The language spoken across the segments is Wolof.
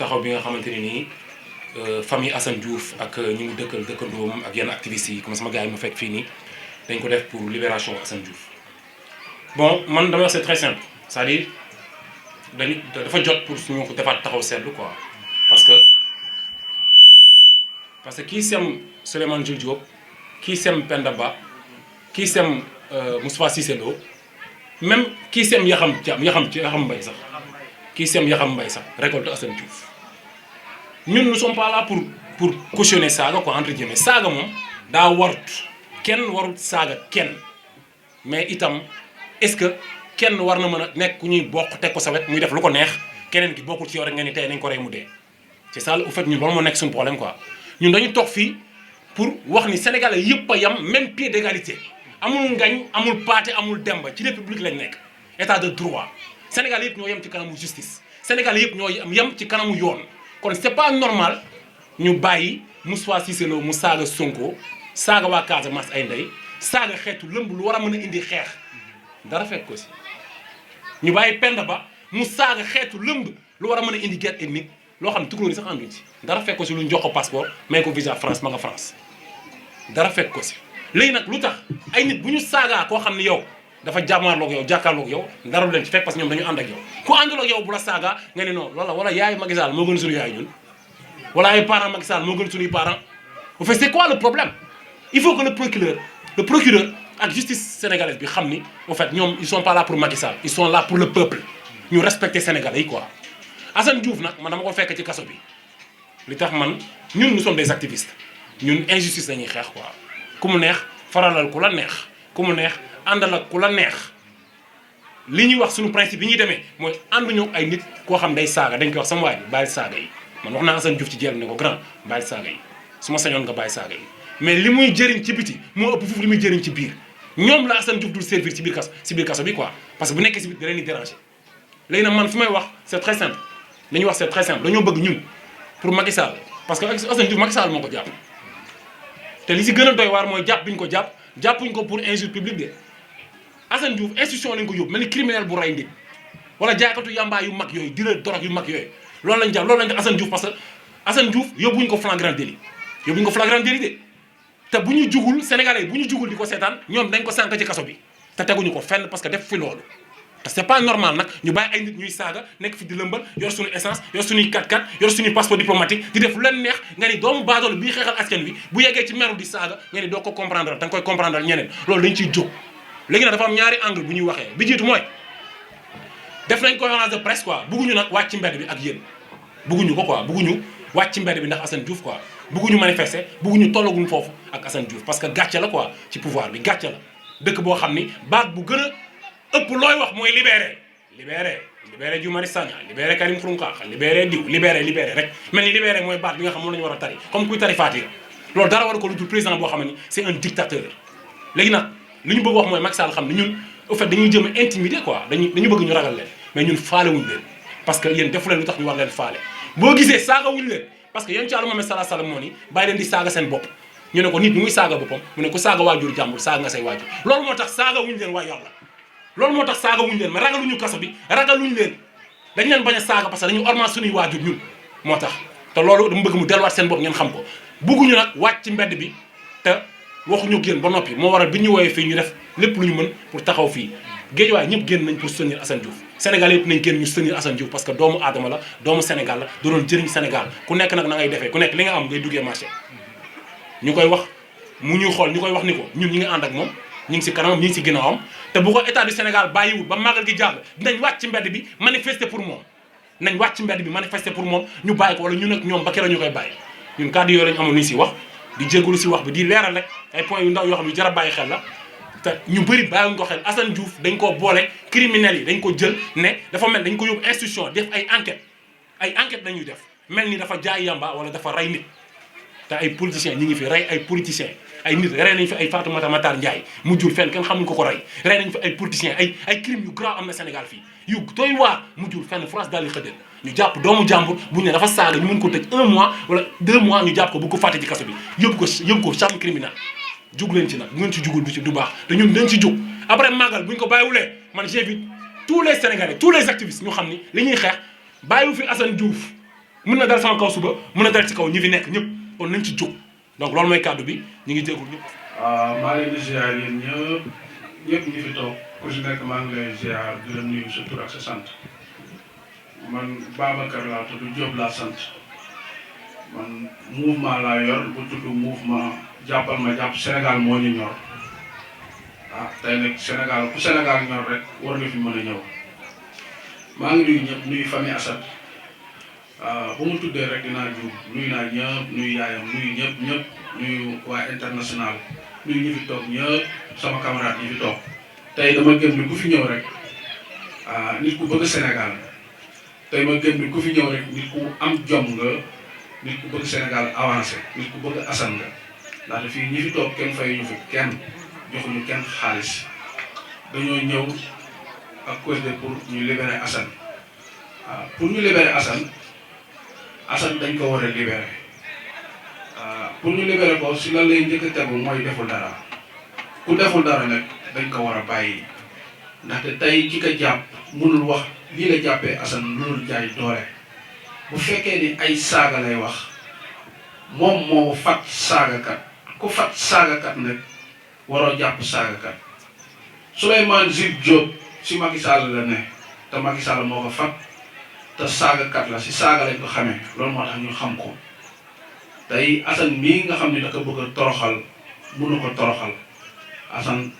taxaw bi nga xamante ne nii famille Assane Diouf ak ñu ngi dëkkandoom ak yenn activistes yi comme sama gars yi mu fekk fii nii dañ ko def pour libération Assane Diouf. bon man dama wax c'est très simple c'est-à-dire dafa jot pour suñu ko defaat taxaw seetlu quoi parce que kii sem Souleymane Jules Diop kii sem Penda Ba kii sem Moustapha Cissé Lo même kii sem Yaxam Mbaye sax kii sem Yaxam Mbaye sax récolte Assane Diouf ñun nous sommes pas là pour cautionner saaga quoi entre guillemets saaga moom daa warut saaga kenn mais itam est-ce que kenn war na mën a nekk ku ñuy bokk teg ko sa wet muy def lu ko neex keneen ki bokkul ci yow rek nga ni tey nañ ko rey mu dee c'est ça au fait ñun loolu moo nekk suñu problème quoi ñun dañu toog fii pour wax ni sénégalais yëpp a yam même pied d'égalité amul ngañ amul paate amul demba ci république lañ nekk état de droit sénégalais yëpp ñoo yem ci kanamu justice sénégalais yëpp ñoo yem ci kanamu yoon kon c'est pas normal ñu bàyyi Moustapha Cissé Lo mu saaga Sonko saaga waa Casamance ay ndey saaga xeetu lëmb lu war a mën a indi xeex dara fekk ko si ñu bàyyi Penda Ba mu saaga xeetu lëmb lu war a mën a indi guerre ethnique loo xam ne tukulóor yi sax ànduñ ci dara fekk ko si lu ñu jox ko passeport may ko visa France ma nga France dara fekk ko si léegi nag lu tax ay nit bu ñu saagaa koo xam ne yow dafa jàmmaarloog yow jàkkaarloog yow dara du leen ci fekk parce que ñoom dañu ànd ak yow ku àndul ak yow bu la saagaa nga ne non loolu wala yaay Macky Sall moo gën suñu yaay ñun wala ay parents Macky Sall moo gën suñuy parents au fait c'est quoi le problème il faut que le procureur ak justice sénégalaise bi xam ni au fait ñoom ils sont pas là pour Macky Sall ils sont là pour le peuple ñu respecter sénégalais yi quoi Assane Diouf nag man dama ko fekk ci kaso bi li tax man ñun nous sommes des activistes ñun injustice lañuy xeex quoi ku mu neex faralal ku la neex ku mu neex àndal ak ku la neex li ñuy wax suñu principe yi ñuy demee mooy ànduñu ay nit koo xam day saaga dañ koy wax sama waay bi bàyyi saaga yi man wax naa Assane Diouf ci jeel ne ko grand bàyyi saaga yi su ma sañoon nga bàyyi saaga yi mais li muy jëriñ ci biti moo ëpp foofu li muy jëriñ ci biir ñoom la Assane Diouf dul servir ci biir kaso bi quoi parce que bu nekkee si biir da leen di déranger léegi nag man fi may wax c'est très simple li ñuy wax c'est très simple dañoo bëgg ñun pour Macky Sall parce que Assane Diouf Macky Sall moo ko jàpp te li si gën a doy waar mooy jàpp bi ñu ko jàppuñ ko pour injure publique de Assane Diouf institution lañ ko yóbbu mel ni criminel bu rey nit wala jaaykatu yamba yu mag yooyu dealer drogue yu mag yooyu loolu lañ jàpp loolu lañ def Assane Diouf parce que Assane Diouf yóbbuñ ko flagrant délit de te bu ñu jugul sénégalais bu ñu jugul di ko seetaan ñoom dañ ko sànq ci kaso bi te teguñu ko fenn parce que def fi loolu te c'est pas normal nag ñu bàyyi ay nit ñuy saaga nekk fi di lëmbal yor suñu essence yor suñuy 4x4 yor suñuy passeport diplomatique di def lu leen neex nga ni doomu baadoolo bii xeexal askan wi bu yeggee ci meru di saaga nga ni doo ko comprendre da nga koy comprendre ñeneen loolu dañ ciy jóg léegi nag dafa am ñaari angle bu ñuy waxee bi jiitu mooy def nañ conférence de presse quoi bugguñu nag wàcc ci mbedd bi ak yéen bugguñu ko quoi bugguñu wàcc ci mbedd bi ndax Assane Diouf quoi bugguñu manifester bugguñu tollaguñu foofu ak Assane Diouf parce que gàcce la quoi ci pouvoir bi gàcce la dëkk boo xam ni baat bu gën a ëpp looy wax mooy libéré Guy Marius Sagna libéré Karim Xrum Xax libéré diw libéré rek mel ni libéré mooy baat bi nga xam moom la ñu war a tari comme kuy tari Fatiha loolu dara war ko lu dul président boo xam ne c'est un dictateur léegi nag li ñu bëgg wax mooy Macky Sall xam ne ñun au fait dañuy jëm a intimider quoi dañu bëgg ñu ragal leen mais ñun faale wuñu leen parce que yéen defu leen lu tax ñu war leen faale boo gisee saaga wuñu leen parce que yéen ci Yàlla Muhammad sallallahu alayhi wa sallam moo ni bàyyi leen di saaga seen bopp ñu ne ko nit ñi muy saaga boppam mu ne ko saaga waajur jàmbur saaga nga say waajur loolu moo tax saaga wuñu leen waa yàlla loolu moo tax saaga wuñu leen mais ragaluñu kaso bi ragaluñu leen dañ leen bañ a saaga parce que dañu ormal suñuy waajur ñun moo tax te loolu dama bëgg mu delluwaat seen bopp ngeen xam ko bugguñu nag wàcc ci mbedd bi te waxuñu génn ba noppi moo waral bi ñu woowee fii ñu def lépp lu ñu mën pour taxaw fii Guédiawaye ñëpp génn nañ pour soutenir Assane Diouf Sénégal yëpp nañ génn ñu soutenir Assane Diouf parce que doomu aadama la doomu Sénégal la da doon jëriñ Sénégal ku nekk nag na ngay defee ku nekk li nga am ngay duggee marché ñu koy wax mu ñuy xool ñu koy wax ni ko ñun ñi ngi ànd ak moom ñu ngi si kanamam ñu ngi si ginnaawam te bu ko état du Sénégal bàyyiwul ba màggal gi jàll dinañ wàcc ci mbedd bi manifester pour moom nañ wàcc ci mbedd bi manifester pour moom ñu bàyyi ko wala ñun ak ñoom ba keroog ñu koy bàyyi ñun kàddu yooyu lañu amoon lu ñu si wax di jégalu si wax bi di leeral rek ay points yu ndaw yoo xam ne jar a bàyyi xel la te ñu bëri bàyyiwuñ ko xel Assane Diouf dañ koo boole criminels yi dañ ko jël ne dafa mel dañ ko yóbbu institution def ay enquête dañuy def mel ni dafa jaay yamba wala dafa rey nit te ay politiciens ñi ngi fi rey ay politiciens ay nit rey nañ fi ay Fatoumata Matar Ndiaye mu jul fenn kenn xamuñ ko rey nañ fi ay politiciens ay crimes yu grave am na Sénégal fii yu doy waar mu jul fenn France daal di xëddeen ñu jàpp doomu jàmbur bu ñu ne dafa saaga ñu mën ko tëj 1 mois wala 2 mois ñu jàpp ko bu ko fàtte ci kaso bi yóbbu ko chambre criminelle jug leen ci nag bu ngeen ci jugul du baax te ñun dañ ci jug après màggal bu ñu ko bàyyiwulee man j'invite tous les Sénégalais tous les activistes ñu xam ni li ñuy xeex bàyyiwu fi Assane Diouf mën na dal sama kaw suba mën na dal ci kaw ñi fi nekk ñëpp kon nañ ci jóg donc loolu mooy kàddu bi ñu ngi jéegul ñëpp. maa leen di ziar yéen ñëpp ñi fi toog ku si nekk maa ngi lay ziar di la nuyu sa tur ak sa sant man Babacar laa tudd Diop laa sant man mouvement laa yor bu tudd mouvement jàppal ma jàpp Sénégal moo ñu ñor tey nag Sénégal ku Sénégal ñor rek war nga fi mën a ñëw maa ngi nuyu ñëpp nuyu famille Assane bu mu tuddee rek dinaa juum nuyu naa ñëpp nuyu yaayam nuyu ñëpp nuyu waa international nuyu ñi fi toog ñëpp sama camarade ñi fi toog tey dama gëm ni ku fi ñëw rek nit ku bëgg Sénégal tey ma gëm ni ku fi ñëw rek nit ku am jom nga nit ku bëgg Sénégal avancé nit ku bëgg Assane nga ndaxte fii ñi fi toog kenn fay ñu fi kenn joxuñu kenn xaalis dañoo ñëw ak cause de pour ñu libérer Assane pour ñu libérer Assane dañ ko war a libérer pour ñu libérer ko si lan lay njëkk a tegu mooy deful dara ku deful dara nag dañ ko war a bàyyi ndaxte tey ki ko jàpp mënul wax lii la jàppee Assane loolu jaay doole bu fekkee ni ay saaga lay wax moom moo fat saagakat ku fat saagakat nag waroo jàpp saagakat Souleymane Jules Diop si Macky Sall la ne te Macky Sall moo ko fat te saagakat la si saaga lañ ko xamee loolu moo tax ñu xam ko tey Assane mii nga xam ne da ko bëgg a toroxal mënu ko toroxal Assane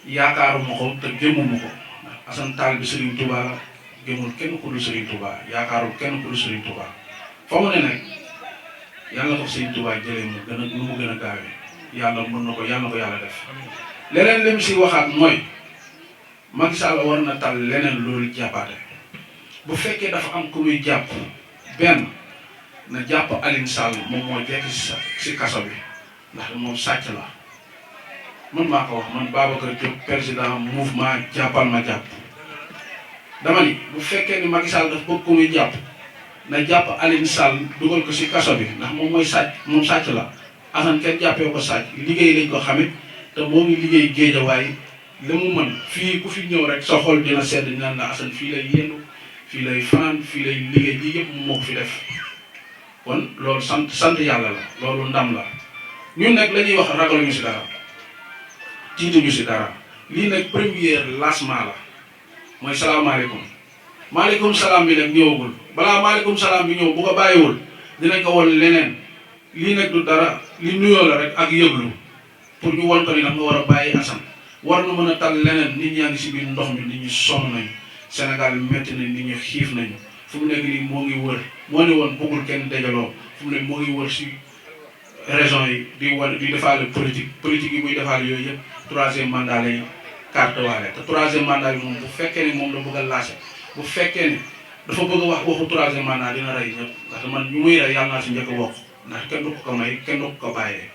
yaakaaruma ko te gëmuma ko Assane taal bi Serigne Touba la gëmul kenn ku dul Serigne Touba yaakaarul kenn ku dul Serigne Touba fa mu ne nag yàlla ko Serigne Touba jëlee mu gën a nu mu gën a gaawee yàlla mën na ko yàlla def leneen li mu si waxaat mooy Macky Sall war na tal leneen loolu jàppaate bu fekkee dafa am ku muy jàpp benn na jàpp Alioune Sall moom moo jekk si kaso bi ndax moom sàcc la man maa ko wax man Babacar Diop président mouvement jàppal ma jàpp dama ni bu fekkee ni Macky Sall dafa bëgg ku muy jàpp na jàpp Alioune Sall dugal ko si kaso bi ndax moom mooy sàcc moom sàcc la Assane kenn jàppee ko sàcc liggéey lañ ko xamit te moo ngi liggéey Géejawaay li mu mën fii ku fi ñëw rek sa xol dina sedd naan la Assane fii lay yendu fii lay fanaan fii lay liggéey lii yëpp moo ko fi def kon loolu sant yàlla la loolu ndam la ñun nag la ñuy wax ragaluñu si dara tiituñu si dara lii nag première lancement la mooy salaamaaleykum maaleykum salaam bi nag ñëwagul balaa maaleykum salaam bi ñëw bu ko bàyyiwul dinañ ko won leneen lii nag du dara li nuyoo la rek ak yëglu pour ñu won ko ni nag nga war a bàyyi Assane war na mën a tal leneen nit ñaa ngi si biir ndox mi nit ñi sonn nañu Sénégal métti nañ nit ñi xiif nañu fu mu nekk nii moo ngi wër moo ne woon bëggul kenn dajaloo fu mu nekk moo ngi wër si région yi di defaale politique yi muy defaale yooyu yëpp troisième mandat lay carte waale te troisième mandat bi moom bu fekkee ne moom la bëgg a lâché bu fekkee ne dafa bëgg a wax waxu troisième mandat dina rey ñëpp ndaxte man ñu muy rey yàlla naa si njëkk a bokk ndax kenn du ko may kenn du ko bàyyee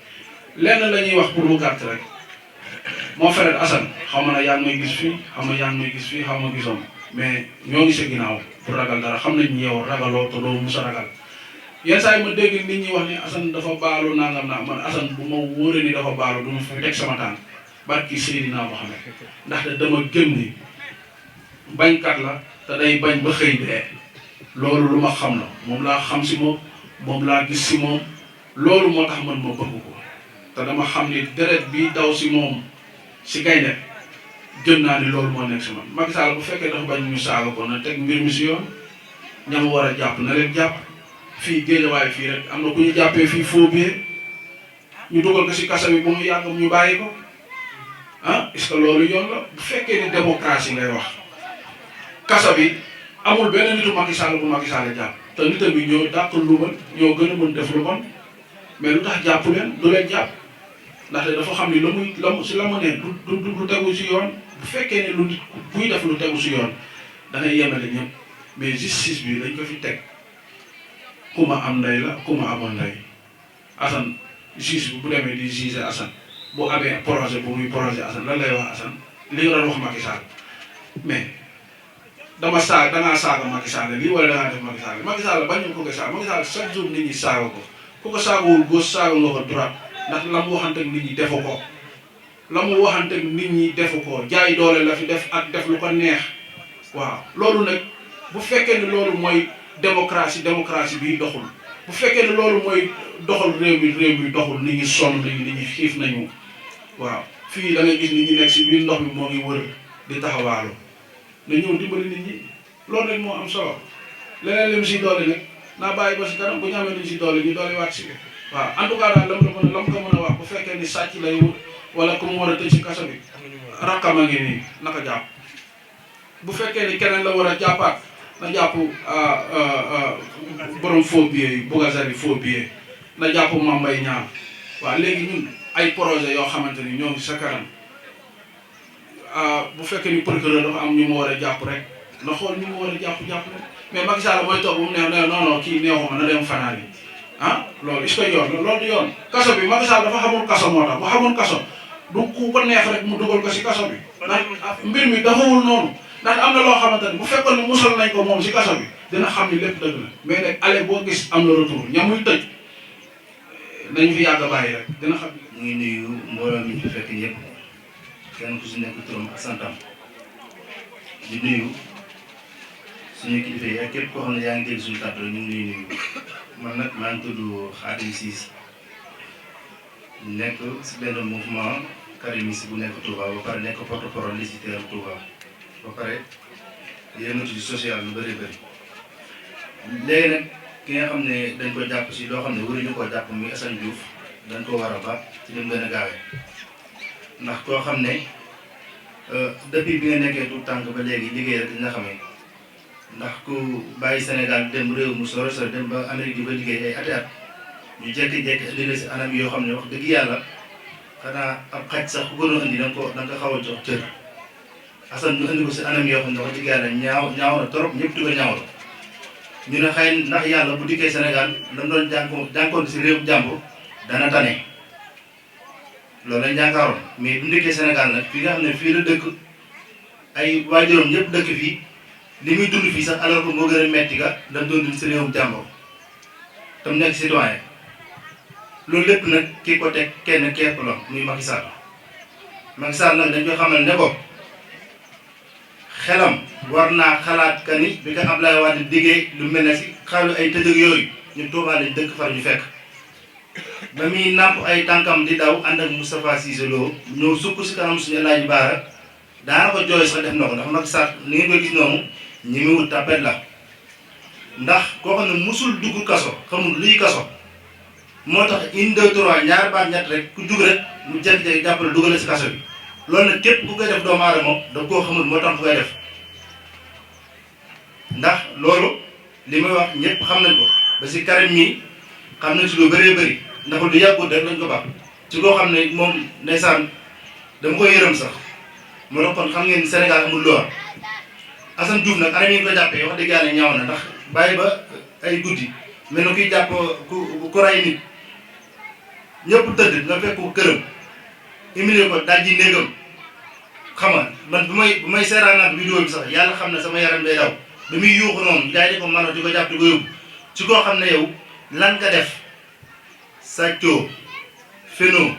lenn la ñuy wax pour mu gàtt rek mon frère Assane xaw ma ne yaa ngi may gis fii xaw ma yaa ngi may gis fii xaw ma gisoon mais ñoo ngi sa ginnaaw pour ragal dara xam nañ yow ragaloo te doo mus a ragal yenn saa yi ma dégg nit ñi wax ni Assane dafa baalu nangam naa man Assane bu ma wóoree ni dafa baalu du ma fi teg sama tànk barki Seydina Mohamed ndaxte dama gëm ni bañkat la te day bañ ba xëy dee loolu lu ma xam la moom laa xam si moom laa gis si moom loolu moo tax man ma bëgg ko te dama xam ni deret bi daw si moom si gaynde gëm naa ni loolu moo nekk si man Macky Sall bu fekkee dafa bañ ñu saaga ko na teg mbir mi si yoon ñam war a jàpp na leen jàpp fii Géejawaay fii rek am na ku ñu jàppee fii faux billet ñu dugal ko si kaso bi ba mu yàgg ñu bàyyi ko est-ce que loolu yoon la bu fekkee ni démocratie ngay wax kaso bi amul benn nitu Macky Sall bu Macky Sall jàpp te nitam bi ñoo dàq lu bon ñoo gën a mën def lu bon mais lu tax jàpp leen du leen jàpp ndaxte dafa xam ni la mu ne du tegu si yoon bu fekkee ne lu nit buy def lu tegu si yoon da ngay yemale ñëpp mais justice bi dañ ko fi teg ku ma am ndey la ku ma amoon ndey Assane juge bi bu demee di juger Assane bu amee projet bu muy projet Assane lan lay wax Assane li nga doon wax Macky Sall mais dangaa saaga Macky Sall lii wala dangaa def Macky Sall bañu ko ko saaga Macky Sall chaque jour nit ñi saaga ko ku ko saagawul gauche saaga nga ko droite ndax la mu waxante ak nit ñi defu ko la mu waxante ak nit ñi defu ko jaay doole la fi def ak def lu ko neex waaw loolu nag bu fekkee ne loolu mooy démocratie bi doxul bu fekkee ne loolu mooy doxal réew mi doxul nit ñi sonn nañu nit ñi xiif nañu waaw fii da ngay gis nit ñi nekk si biir ndox mi moo ngi wër di taxawaalu na ñëw dimbali nit ñi loolu rek moo am solo leneen lim si doole nag naa bàyyi ba si kanam bu ñu amee luñ si doole ñu doole waat si waaw en tout cas daal lam ko mën a wax bu fekkee ni sàcc lay wut wala ku mu war a tëj si kaso bi rakkam a ngi nii naka jàpp bu fekkee ni keneen la war a jàppaat na jàpp borom faux billets yi Bougazelli faux billets na jàpp Mame Mbaye Niang waaw léegi ñun ay projet yoo xamante ni ñoo ngi sa kanam bu fekkee ni procureur dafa am ñu ma war a jàpp rek na xool ñu ma war a jàpp rek mais Macky Sall mooy toog bu mu neex ne non kii neexuma na dem fanaan yi loolu est-ce que yoon loolu du yoon kaso bi Macky Sall dafa xamul kaso moo tax bu xamul kaso du ku ko neex rek mu dugal ko si kaso bi ndax mbir mi daxawul noonu ndax am na loo xamante ni bu fekkoon ni musal nañ ko moom si kaso bi dina xam ni lépp dëgg la mais nag allé boo gis am na retour ñamuy tëj nañu fi yàgg a bàyyi rek dina xam. ñu ngi nuyu mbooloo mi fi fekk ñëpp kenn ku si nekk turam ak santam di nuyu suñu kilifa yi ak képp koo xam ne yaa ngi dégg suñu kàddu ñu ngi lay nuyu man nag maa ngi tudd Khadim Ciss nekk si benn mouvement karimiste bu nekk Touba ba pare nekk porte-parole légitaire Touba ba pare yëngatu ci social lu bëri léegi nag ki nga xam ne dañ ko jàpp si loo xam ne waruñu koo jàpp muy Assane Diouf dañ ko war a ba ci lim gën a gaawee ndax koo xam ne depuis bi nga nekkee tout tànk ba léegi liggéey rek dina xamee ndax ku bàyyi Sénégal dem réew mu sore dem ba Amérique di ba liggéey ay ati at ñu jékki-jékki indi la si anam yoo xam ne wax dëgg yàlla xanaa ab xaj sax ku gënoon indi da nga ko xaw a jox cër Assane ñu indi ko si anam yoo xam ne wax dëgg yàlla ñaaw na trop ñëpp di ko ñaawal ñu ne xëy ndax yàlla bu dikkee Sénégal lam doon jànkoon si réew jàmbur dana tane loolu lañ jànkaaroon mais bu dikkee Sénégal nag fi nga xam ne fii la dëkk ay waajuram ñëpp dëkk fii li muy dund fii sax alors que moo gën a metti ka lam doon dund si réewum jàmbur tam nekk citoyen loolu lépp nag kii ko teg kenn képp la muy Macky Sall nag dañ koy xamal ne ko xelam war naa xalaat ka ni bi ko Abdoulaye Wade diggee lu mel ne si xaalu ay tëjëg yooyu ñu Touba lañ dëkk far ñu fekk ba muy nàmp ay tànkam di daw ànd ak Moustapha Cissé Lo ñëw sukk si kanam suñu El Hadji Bara daana ko jooy sax def na ko ndax Macky Sall ni ngeen koy gis noonu ñi mu wut tapet la ndax koo xam ne musul dugg kaso xamul luy kaso moo tax 1 2 3 ñaar baat ñett rek ku jug rek mu jékki-jékki jàppale dugale si kaso bi loolu nag képp ku koy def doomu aadama da koo xamul moo tax ku koy def ndax loolu li may wax ñëpp xam nañ ko ba si Karim mii xam nañ si lu bëree bëri ndax lu yàggut rek lañ ko baax ci koo xam ne moom ndeysaan dama koy yërëm sax moo tax kon xam ngeen Sénégal amul loi Assane Diouf nag anam yi ñu ko jàppee wax dëgg yàlla ñaaw na ndax bàyyi ba ay guddi mel na kuy jàpp ku ray nit ñëpp tëdd nga fekk ko këram humilier ko daal ji néegam xam nga man bu may seeraanaat vidéo bi sax yàlla xam ne sama yaram day daw ba muy yuuxu noonu gars yi di ko mën di ko jàpp di ko yóbbu ci koo xam ne yow lan nga def sàccoo fenoo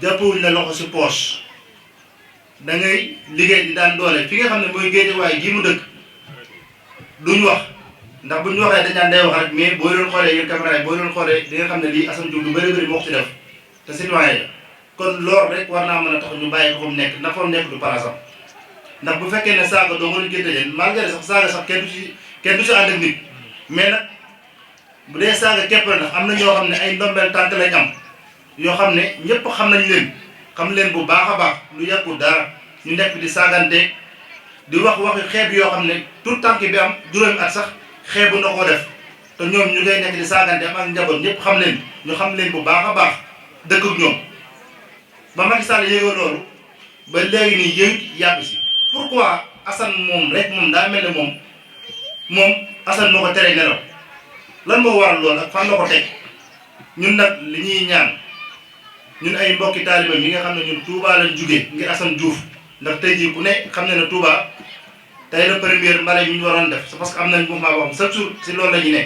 jàppawuñ la loxo si poche da ngay liggéey di daan doole fi nga xam ne mooy Géejawaay gii mu dëkk duñ wax ndax buñ waxee dañ naan day wax rek mais boo leen xoolee yéen caméra yi boo leen xoolee di nga xam ne lii Assane Diouf lu bëri bëri moo ko ci def te citoyen la kon loolu rek war naa mën a tax ñu bàyyi ko fa mu nekk ndax fa mu nekk du parasam ndax bu fekkee ne saaga doo mën a génte leen malgré sax saaga sax kenn du si ànd ak nit mais nag bu dee saaga képp la ndax am na ñoo xam ne ay ndombeel tànk lañ am yoo xam ne ñëpp xam nañ leen xam leen bu baax a baax lu yàggul dara ñu nekk di saagante di wax waxi xeeb yoo xam ne tout tànk bi am juróomi at sax xeebu na koo def te ñoom ñu ngay nekk di saagante am ak njaboot ñëpp xam leen ñu xam leen bu baax a baax dëkk ak ñoom ba Macky Sall yéegoo loolu ba léegi nii yëngu yàgg si pourquoi Assane moom rek moom daa mel ne moom Assane moo ko teree nelaw lan moo waral loolu ak fan la ko teg ñun nag li ñuy ñaan ñun ay mbokki taaliba yi nga xam ne ñun Touba lañ jugee ngir Assane Diouf ndax tey jii ku ne xam ne ne Touba tey la première mbale yi ñu waroon def c'est parce que am nañ mouvement boo xam chaque jour si loolu la ñu ne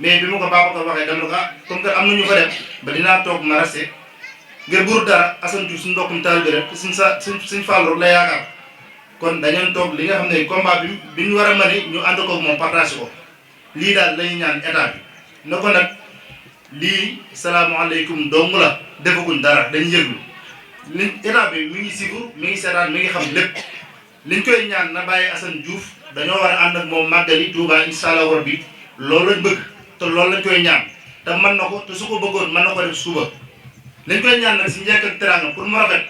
mais bi ma ko Babacar waxee dama ne ko comme que am na ñu ko def ba dinaa toog ma resté ngir bur dara Assane Diouf suñu mbokkum taalibe rek suñ Fallou la yaakaar kon dañu toog li nga xam ne combat bi ñu war a mën ñu ànd ko moom partage ko lii daal lañuy ñaan état bi na ko nag lii salaamaaleykum dong la defaguñ dara dañ yëglu li état bi mi ngi sigur mi ngi seetaan mi ngi xam lépp liñ koy ñaan na bàyyi Assane Diouf dañoo war a ànd ak moom màggali Touba incha allah war bi loolu lañ bëgg te loolu lañ koy ñaan te mën na ko te su ko bëggoon mën na ko def suba liñ koy ñaan nag si njëkk ak teraanga pour mu rafet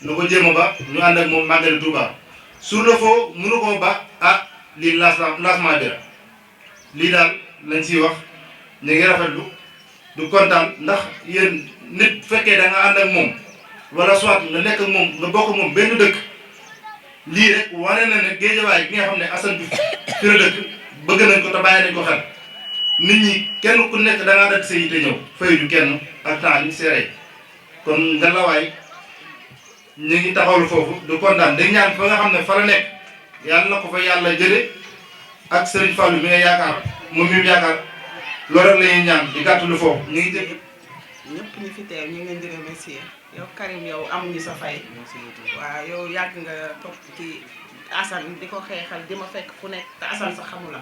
na ko jéem a ba ñu ànd ak moom màggali Touba sur le fond mënu koo ba ah lii lancement bi la lii daal lañ siy wax ñu ngi rafetlu du kontaan ndax yéen nit fekkee da nga ànd ak moom wala soit nga nekk ak moom nga bokk moom benn dëkk lii rek wane na ne Géejawaay gi nga xam ne Assane Diouf fi la dëkk bëgg nañ ko te bàyyi nañ ko xel nit ñi kenn ku nekk da ngaa dagg sa yite ñëw faydu kenn ak temps li seere kon ngelawaay ñu ngi taxawlu foofu du kontaan dañ ñaan fa nga xam ne fa la nekk yàlla na ko fa yàlla jële ak Serigne Fallou mi nga yaakaar moom mi yaakaar loolu rek la ñuy ñaan di gàttalu foofu ñu ngi jëg ñëpp ñi fi teew ñu ngi leen di remercier yow Karim yow amuñu sa fay waaw yow yàgg nga topp ci Assane di ko xeexal di ma fekk fu nekk te Assane sax xamu la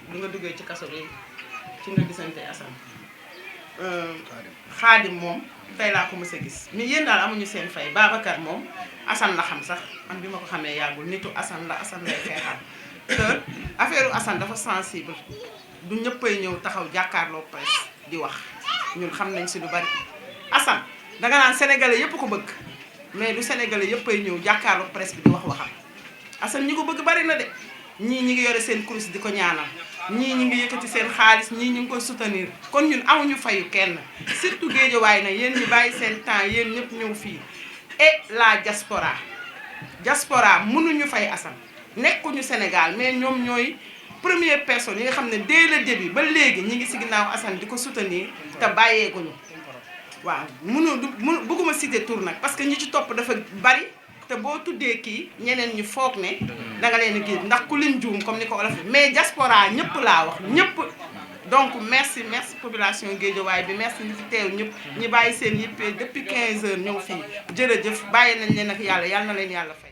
bi nga duggee ci kaso bi ci nga gisante Assane Xaadim moom tey laa ko mës a gis mais yéen daal amuñu seen fay Babacar moom Assane la xam sax man bi ma ko xamee yàggul nitu Assane la Assane lay xeexal te affaire Assane dafa sensible du ñëppay ñëw taxaw jàkkaarloo presse di wax ñun xam nañ si lu bari Assane danga naan sénégalais yëpp ko bëgg mais du sénégalais yëppay ñëw jàkkaarloo presse bi di wax waxam Assane ñi ko bëgg bari na de ñii ñi ngi yore seen kurus di ko ñaanal ñii ñi ngi yëkkati seen xaalis ñii ñu ngi koy soutenir kon ñun amuñu fayu kenn surtout Géejawaay na yéen ñi bàyyi seen temps yéen ñëpp ñëw fii et la diaspora mënuñu fay Assane nekkuñu Sénégal mais ñoom ñooy première personne yi nga xam ne dès le début ba léegi ñi ngi si ginnaaw Assane di ko soutenir te bàyyeeguñu waaw bëgguma citer tour nag parce que ñi ci topp dafa bari te boo tuddee kii ñeneen ñi foog ne danga leen gis ndax ku lim juum comme ni ko olof mais diaspora ñëpp laa wax ñëpp donc merci population Guédiawaye bi merci ñi fi teew ñëpp ñi bàyyi seen yippee depuis 15 heures ñëw fii jërëjëf bàyyi nañ leen ak yàlla na leen yàlla fay